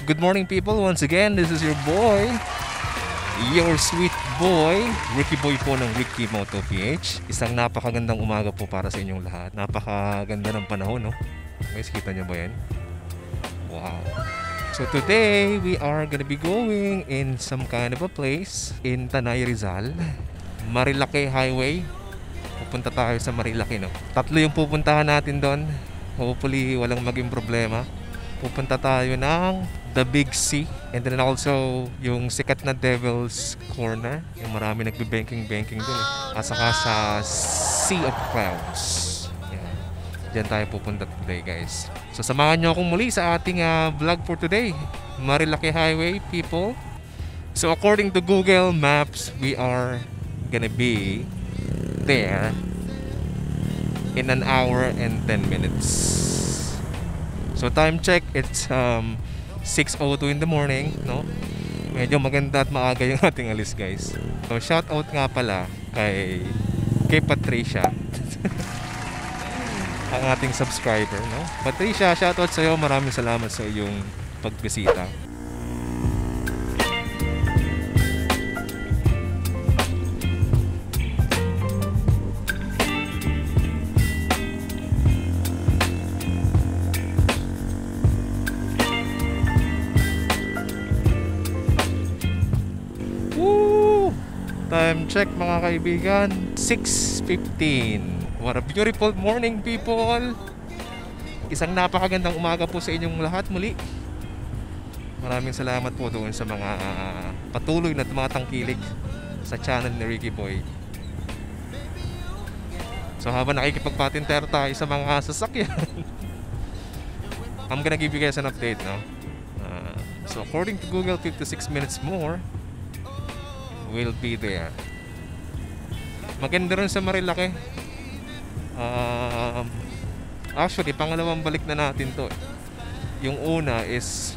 Good morning people, once again, this is your boy, your sweet boy, Ricky Boy po ng Ricky Moto PH. Isang napakagandang umaga po para sa inyong lahat. Napakaganda ng panahon, no? Guys, kita nyo ba yan? Wow. So today, we are gonna be going in some kind of a place in Tanay Rizal, Marilake Highway. Pupunta tayo sa Marilake, no? Tatlo yung pupuntahan natin doon. Hopefully, walang maging problema. Pupunta tayo ng The Big C, and then also yung sikat na Devil's Corner, yung marami nagbe-banking dun at saka sa Sea of Clouds. Yan. Diyan tayo pupunta today, guys. So samahan nyo akong muli sa ating vlog for today, Marilake Highway, people. So according to Google Maps, we are gonna be there in 1 hour and 10 minutes. So time check, it's 6:02 in the morning, no? Medyo maganda at maaga yung ating alis, guys. So shout out nga pala kay Patricia. Ang ating subscriber, no? Patricia, shout out sa iyo. Maraming salamat sa iyong pagbisita. Time check mga kaibigan, 6:15. What a beautiful morning, people. Isang napakagandang umaga po sa inyong lahat muli. Maraming salamat po doon sa mga patuloy na tumatangkilik sa channel ni Ricky Boy. So habang nakikipagpatintero tayo sa mga sasakyan, I'm gonna give you guys an update, no? So according to Google, 56 minutes more will be there. Maganda rin sa Marilake. Actually, pangalawang balik na natin to. Yung una is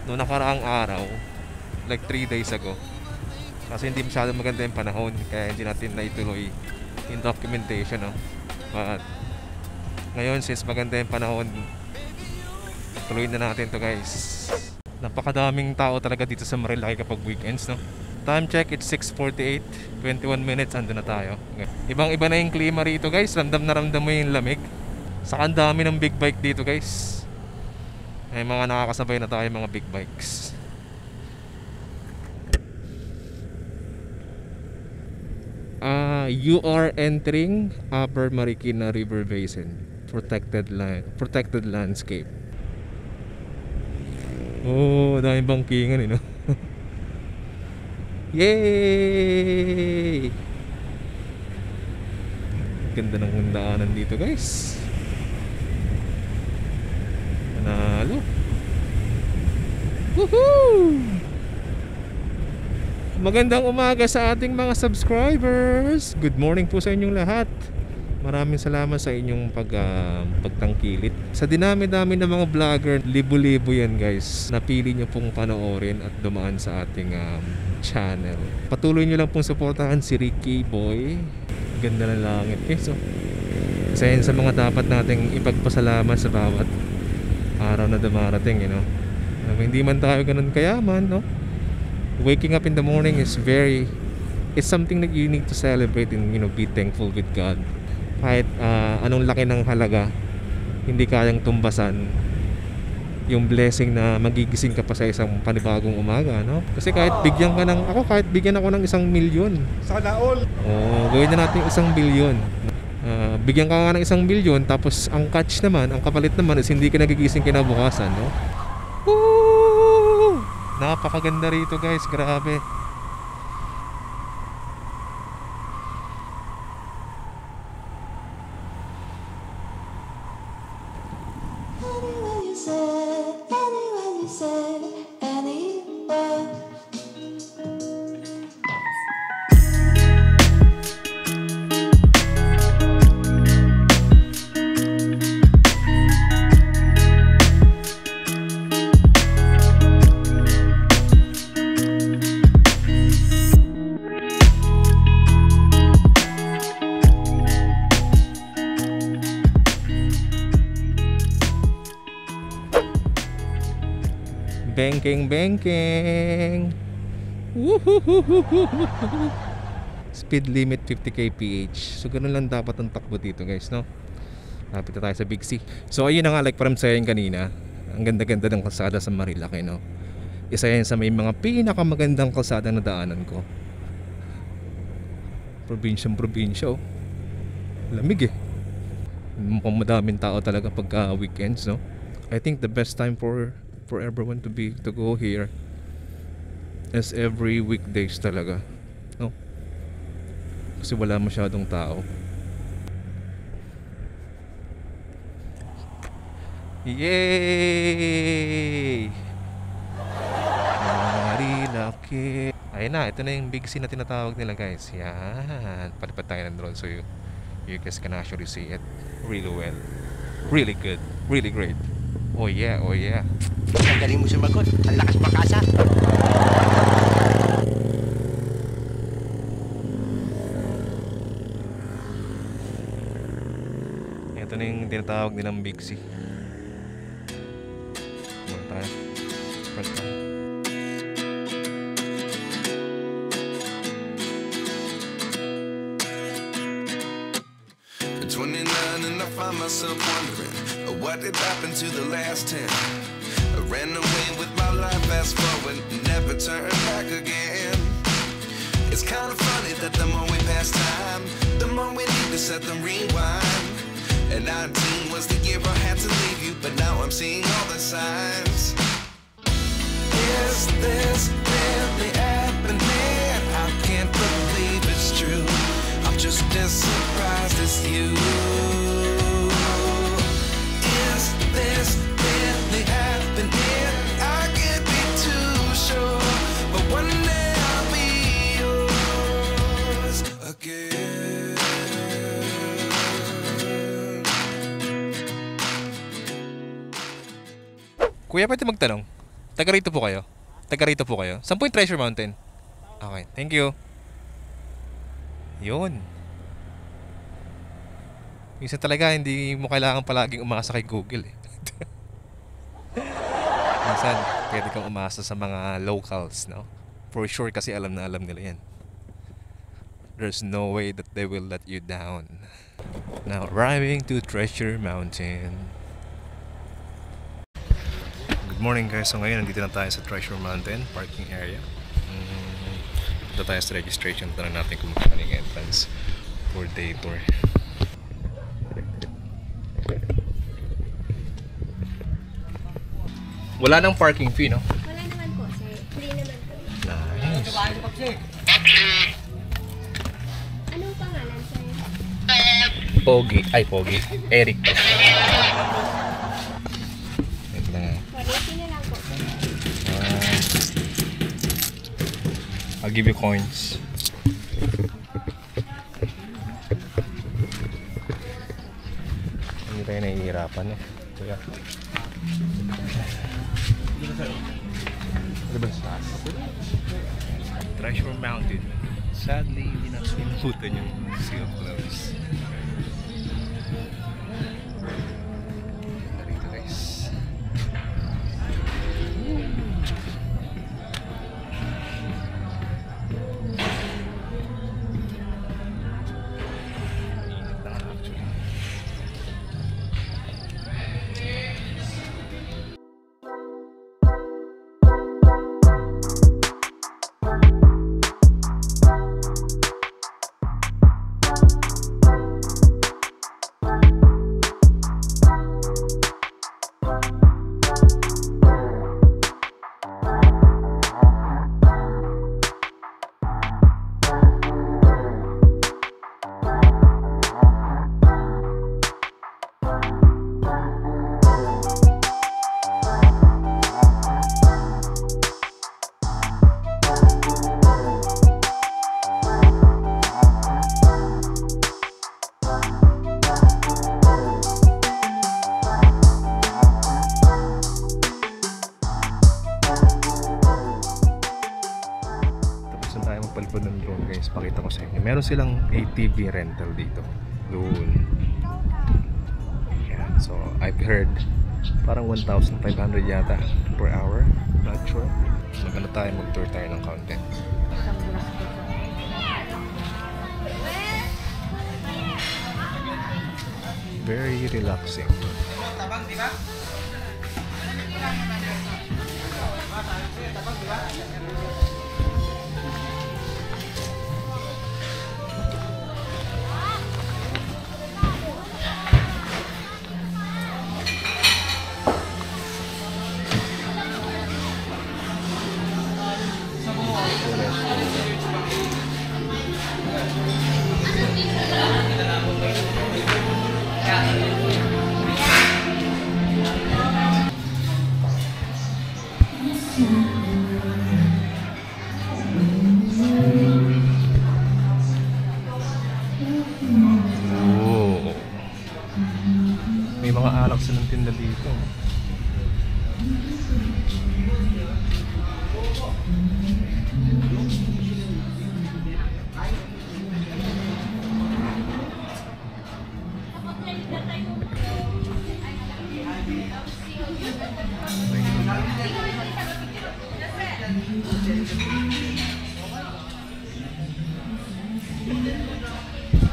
noong nakaraang araw, like 3 days ago. Kasi hindi masyadong maganda yung panahon, kaya hindi natin naituloy yung documentation, no? But ngayon, since maganda yung panahon, tuloy na natin to, guys. Napakadaming tao talaga dito sa Marilake kapag weekends, no? Time check, it's 6:48, 21 minutes, ando na tayo. Ibang-iba na yung klima rito, guys. Ramdam na ramdam mo yung lamig. Saka ang dami ng big bike dito, guys. May mga nakakasabay na tayo, mga big bikes. You are entering Upper Marikina River Basin, protected landscape. Oh, daming bangkingan, no? Yay! Ganda ng daanan dito, guys. Panalo. Woohoo! Magandang umaga sa ating mga subscribers. Good morning po sa inyong lahat. Maraming salamat sa inyong pagtangkilit. Sa dinami-dami ng mga vlogger, libo-libo yan, guys. Napili nyo pong panoorin at dumaan sa ating channel. Patuloy nyo lang pong suportahan si Ricky Boy. Ganda ng langit, guys. So, isa yan sa mga dapat nating ipagpasalamat sa bawat araw na dumarating, you know. Hindi man tayo ganun kayaman, no? Waking up in the morning is it's something that you need to celebrate and, you know, be thankful with God. Kahit anong laki ng halaga, hindi kayang tumbasan yung blessing na magigising ka pa sa isang panibagong umaga, no? Kasi kahit bigyan ako ng 1 milyon. Sana all. Oh, gawin na natin 1 bilyon. Bigyan ka nga ng 1 bilyon, tapos ang catch naman, ang kapalit naman is hindi ka nagigising kinabukasan, no? Woo! Napakaganda rito, guys, grabe. Bengkeng, bengkeng. Speed limit 50 kph. So ganun lang dapat ang takbo dito guys, no? Lapit na tayo sa Big C. So ayun na nga, like parang sayang kanina, ang ganda-ganda ng kalsada sa Marilaki, no? Isa yan sa may mga pinakamagandang kalsada na daanan ko. Probinsyang probinsya, oh. Lamig eh. Mukhang madaming tao talaga pagka weekends, no? I think the best time for everyone to go here is every weekdays talaga, no? Kasi wala masyadong tao. Yay! Marilaki. Ayun na, ito na yung Big C na tinatawag nila guys. Yan, palipad tayo ng drone so you guys can actually see it really well, really good, really great. Oh yeah, oh yeah. Ang galing mo sumagot. Ang lakas makasa. Ito na yung tinatawag nilang Big C. Muna tayo. First time. At 29 and I find myself wondering what did happen to the last 10. I ran away with my life, fast forward, never turn back again. It's kind of funny that the more we pass time, the more we need to set the rewind. And 19 was the year I had to leave you, but now I'm seeing all the signs. Is this really happening? I can't believe it's true. I'm just as surprised as you. Is this really happening? I can't be too sure, but one day I'll be yours again. Kuya, pwede magtanong? Taga rito po kayo? Taga rito po kayo? Saan po yung Treasure Mountain? Okay, thank you. Yun. Minsan talaga hindi mo kailangan palaging umasa kay Google eh. Minsan pwede kang umasa sa mga locals, no? For sure kasi alam na alam nila yan. There's no way that they will let you down. Now arriving to Treasure Mountain. Good morning guys. So ngayon nandito na tayo sa Treasure Mountain parking area. Punta tayo sa registration. Tanong natin kung magkano yung entrance for day tour. Wala nang parking fee, no? Wala naman po, sir. Free naman po. Nice. Anong pangalan, sir? Pogi. Ay, Pogi. Eric. Ito na nga. Sorry, na lang po, sir. I'll give you coins. Hindi tayo nahihirapan eh. Kaya. Treasure Mountain. Sadly, hindi na sinimutan yung Sea of Clouds. Narito guys. Init na nga actually. Palipad ng drone guys, pakita ko sa inyo. Meron silang ATV rental dito. Doon. Yan. So, I've heard Parang 1,500 yata per hour. Not sure. Mag-ano tayo, mag-tour tayo ng content. Very relaxing. Oh. May mga alak silang tinda dito.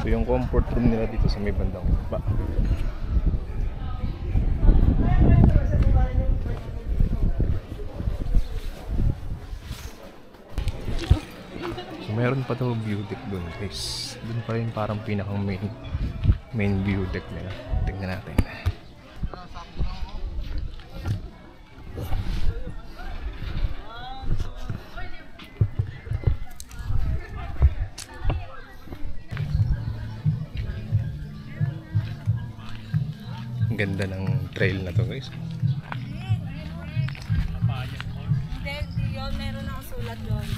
Ito yung comfort room nila dito sa may bandang baba. So meron pa daw view deck doon guys. Doon pa rin parang pinakang main view deck nila. Tingnan natin. Ang ganda ng trail na to guys. Hindi yun, meron akong sulat doon.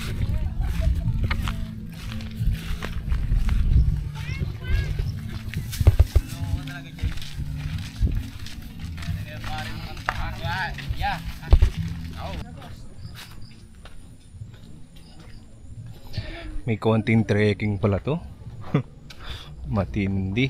May konting trekking pala to. Matindi.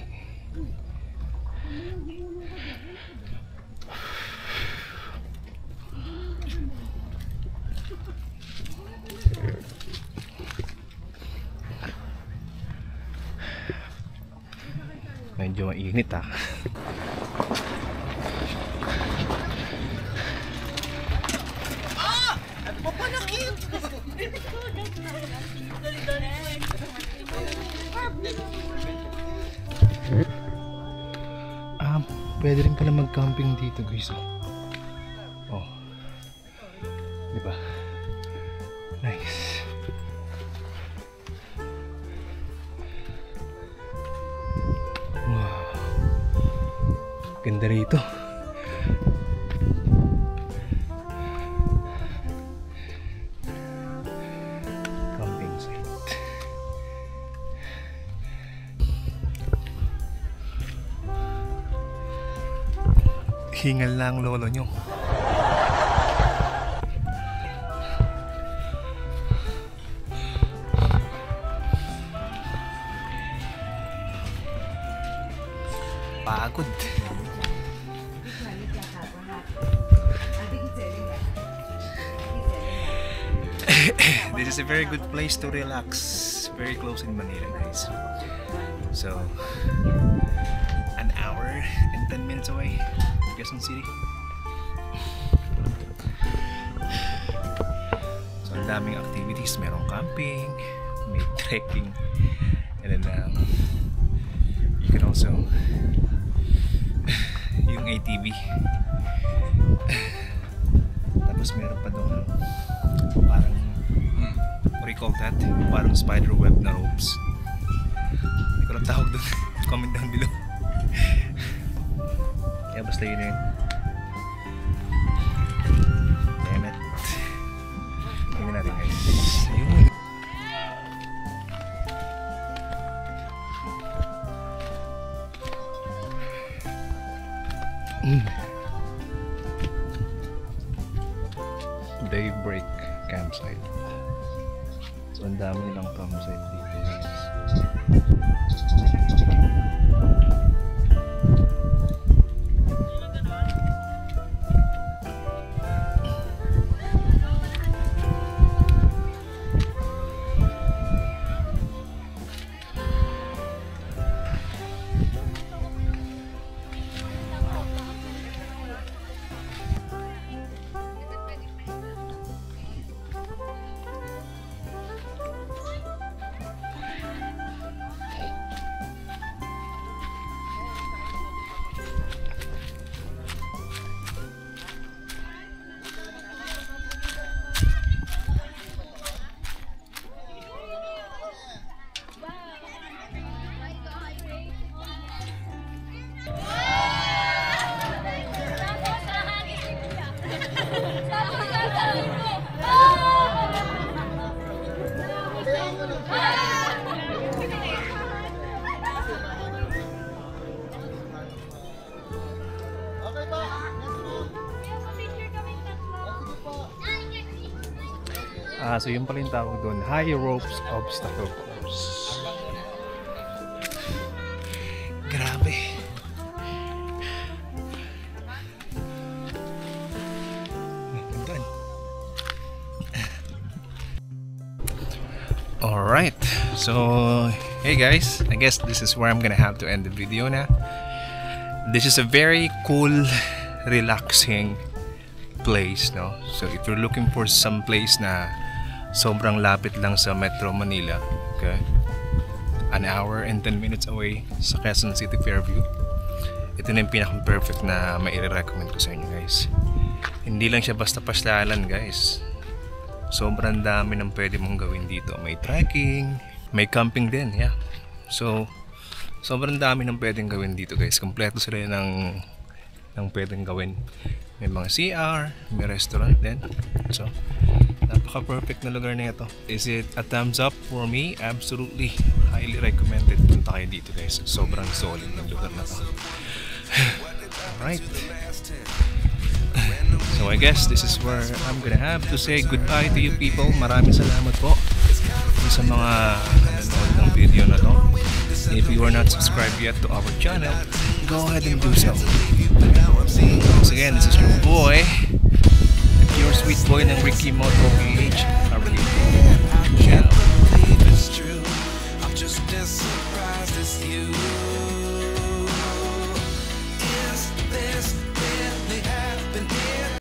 Medyo mainit ah. Pwede rin pala mag-camping dito guys. Oh. Diba? Nice. Wow. Ganda rito. Camping site. Hingal lang lolo nyo. Pagod. This is a very good place to relax. Very close in Manila guys. So an hour and 10 minutes away. Quezon City. So ang daming activities. Merong camping, may trekking, and then you can also yung ATV. Tapos meron pa doon parang what do you call that? Parang spider web na ropes. Hindi ko lang tawag doon. Comment down below. Kaya basta yun yun. Damn it. Tingnan natin guys. Ayun. Daybreak campsite. So ang dami nilang campsite dito guys. So yun pala yung tawag doon, high ropes obstacle course. Grabe. Alright, so hey guys, I guess this is where I'm gonna have to end the video na. This is a very cool, relaxing place, no? So if you're looking for some place na sobrang lapit lang sa Metro Manila, okay? An hour and 10 minutes away sa Quezon City, Fairview. Ito na yung pinaka-perfect na mai-recommend ko sa inyo guys. Hindi lang siya basta pasyalan guys. Sobrang dami ng pwede mong gawin dito. May trekking, may camping din, yeah. So, sobrang dami ng pwedeng gawin dito guys. Kompleto sila ng pwedeng gawin. May mga CR, may restaurant din. So, napaka-perfect na lugar na ito. Is it a thumbs up for me? Absolutely. Highly recommended. Punta kayo dito guys. Sobrang solid ng lugar na to. Alright. So I guess this is where I'm gonna have to say goodbye to you people. Maraming salamat po sa mga nanonood ng video na to. If you are not subscribed yet to our channel, go ahead and do so. Once again, this is your boy, your sweet boy ng Ricky Moto PH.